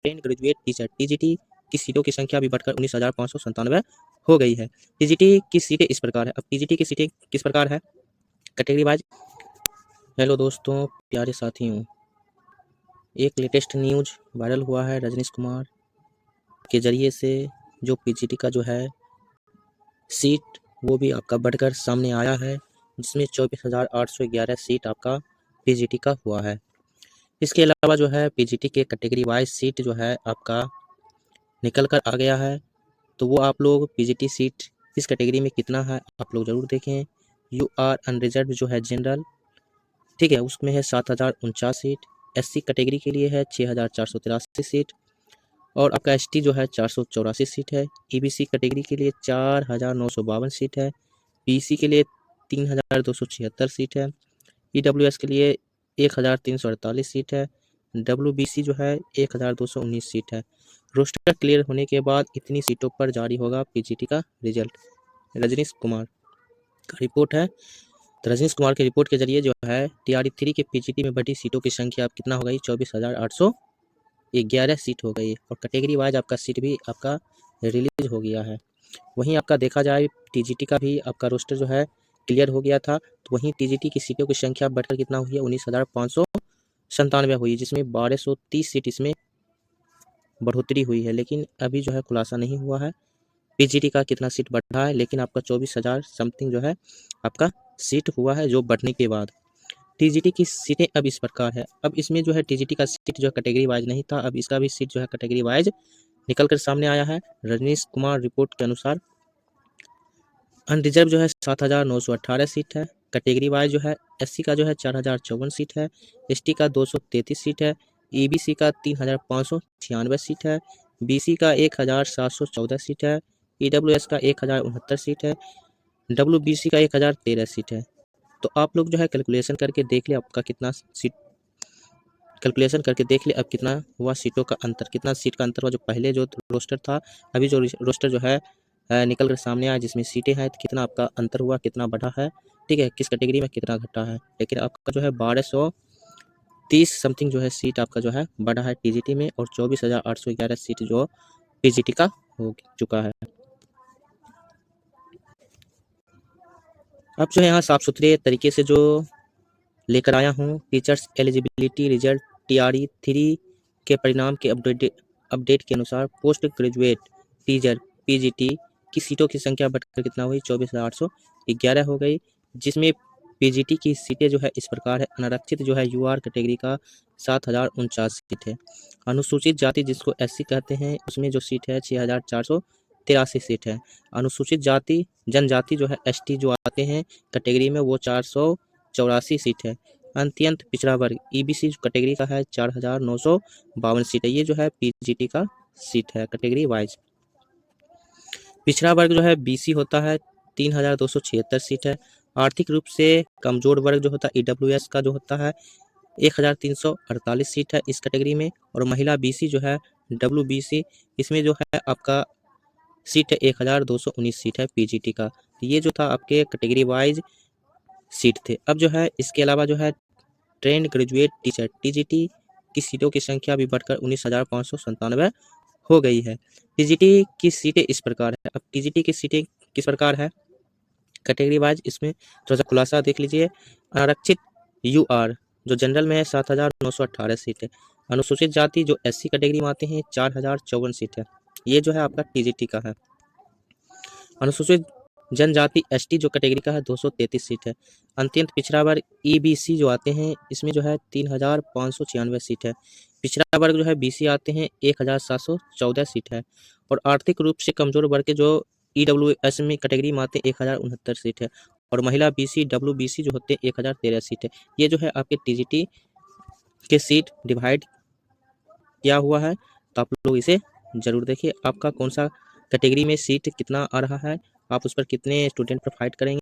Train graduate teacher TGT की सीटों की संख्या भी बढ़कर 19,597 हो गई है। टीजीटी की सीटें इस प्रकार है। अब टीजीटी की सीटें किस प्रकार है कैटेगरी वाइज। हेलो दोस्तों, प्यारे साथियों, एक लेटेस्ट न्यूज वायरल हुआ है रजनीश कुमार के जरिए से, जो पीजीटी का जो है सीट वो भी आपका बढ़कर सामने आया है, जिसमें 24,811 सीट आपका पीजीटी का हुआ है। इसके अलावा जो है पीजीटी के कैटेगरी वाइज सीट जो है आपका निकल कर आ गया है। तो वो आप लोग पीजीटी सीट किस कैटेगरी में कितना है आप लोग ज़रूर देखें। यू आर अनरिजर्व जो है जनरल, ठीक है, उसमें है 7,049 सीट। एससी कैटेगरी के लिए है 6,483 सीट और आपका एसटी जो है 484 सीट है। ईबीसी कैटेगरी के लिए 4,952 सीट है। पीसी के लिए 3,276 सीट है। ईडब्ल्यूएस के लिए 1,348 सीट है। डब्ल्यूबीसी जो है 1,219 सीट है। रोस्टर क्लियर होने के बाद इतनी सीटों पर जारी होगा पीजीटी का रिजल्ट। रजनीश कुमार का रिपोर्ट है। तो रजनीश कुमार के रिपोर्ट के जरिए जो है टीआरई 3 के पीजीटी में बढ़ी सीटों की संख्या अब कितना हो गई, 24,811 सीट हो गई और कैटेगरी वाइज आपका सीट भी आपका रिलीज हो गया है। वहीं आपका देखा जाए टीजीटी का भी आपका रोस्टर जो है क्लियर हो गया था, तो वहीं टीजीटी की सीटों की संख्या बढ़कर कितना हुई है, 19,597 हुई, जिसमें 1,230 सीट इसमें बढ़ोतरी हुई है। लेकिन अभी जो है खुलासा नहीं हुआ है पीजीटी का कितना सीट बढ़ा है, लेकिन आपका 24,000 समथिंग जो है आपका सीट हुआ है जो बढ़ने के बाद। टीजीटी की सीटें अब इस प्रकार है। अब इसमें जो है टीजीटी का सीट जो है कैटेगरी वाइज नहीं था, अब इसका भी सीट जो है कैटेगरी वाइज निकल कर सामने आया है। रजनीश कुमार रिपोर्ट के अनुसार अनरिजर्व जो है 7,918 सीट है। कैटेगरी वाइज जो है एससी का जो है 4,054 सीट है। एसटी का 233 सीट है। ईबीसी का 3,596 सीट है। बीसी का 1,714 सीट है। ईडब्ल्यूएस का 1,069 सीट है। डब्ल्यूबीसी का 1,013 सीट है। तो आप लोग जो है कैलकुलेशन करके देख ले आपका कितना सीट, कैलकुलेशन करके देख ले अब कितना हुआ सीटों का अंतर, कितना सीट का अंतर हुआ जो पहले जो रोस्टर था, अभी जो रोस्टर जो है निकल कर सामने आया जिसमें सीटें हैं, तो कितना आपका अंतर हुआ, कितना बढ़ा है, ठीक है, किस कैटेगरी में कितना घटा है। लेकिन आपका जो है 1,230 समथिंग जो है सीट आपका जो है बढ़ा है टीजीटी में और 24,811 सीट जो पीजीटी का हो चुका है। अब जो है यहाँ साफ सुथरे तरीके से जो लेकर आया हूँ टीचर्स एलिजिबिलिटी रिजल्ट टीआरई 3 के परिणाम के अपडेट के अनुसार पोस्ट ग्रेजुएट टीचर पीजीटी की सीटों की संख्या बढ़कर कितना हुई, 24,811 हो गई, जिसमें पीजीटी की सीटें जो है इस प्रकार है। अनारक्षित जो है यूआर कैटेगरी का 7,049 सीट है। अनुसूचित जाति जिसको एससी कहते हैं उसमें जो सीट है 6,483 सीट है। अनुसूचित जाति जनजाति जो है एसटी जो आते हैं कैटेगरी में वो 484 सीट है। अत्यंत पिछड़ा वर्ग ईबीसी कैटेगरी का है 4,952 सीट है। ये जो है पीजीटी का सीट है कैटेगरी वाइज। पिछड़ा वर्ग जो है बीसी होता है 3,276 सीट है। आर्थिक रूप से कमजोर वर्ग जो होता है ईडब्ल्यूएस का जो होता है 1,348 सीट है इस कैटेगरी में। और महिला बीसी जो है डब्ल्यूबीसी, इसमें जो है आपका सीट है 1,219 सीट है पीजीटी का। ये जो था आपके कैटेगरी वाइज सीट थे। अब जो है इसके अलावा जो है ट्रेंड ग्रेजुएट टीचर टीजीटी की सीटों की संख्या भी बढ़कर 19,597 हो गई है। टीजीटी की सीटें इस प्रकार है। अब टीजीटी की सीटें किस प्रकार है कैटेगरी वाइज, इसमें थोड़ा सा खुलासा देख लीजिए। आरक्षित यूआर जो जनरल में है 7,918 सीट है। अनुसूचित जाति जो एससी कैटेगरी में आते हैं 4,054 सीट है। ये जो है आपका टीजीटी का है। अनुसूचित जनजाति एसटी जो कैटेगरी का है 233 सीट है। अत्यंत पिछड़ा वर्ग ईबीसी जो आते हैं इसमें जो है 3,596 सीट है। पिछड़ा वर्ग जो है बीसी आते हैं 1,714 सीट है। और आर्थिक रूप से कमजोर वर्ग के जो ईडब्ल्यूएस में कैटेगरी में आते हैं 1,069 सीट है। और महिला बीसी डब्ल्यूबीसी जो होते हैं 1,013 सीट है। ये जो है आपके टीजीटी के सीट डिवाइड किया हुआ है, तो आप लोग इसे जरूर देखिए। आपका कौन सा कैटेगरी में सीट कितना आ रहा है, आप उस पर कितने स्टूडेंट पर फाइट करेंगे।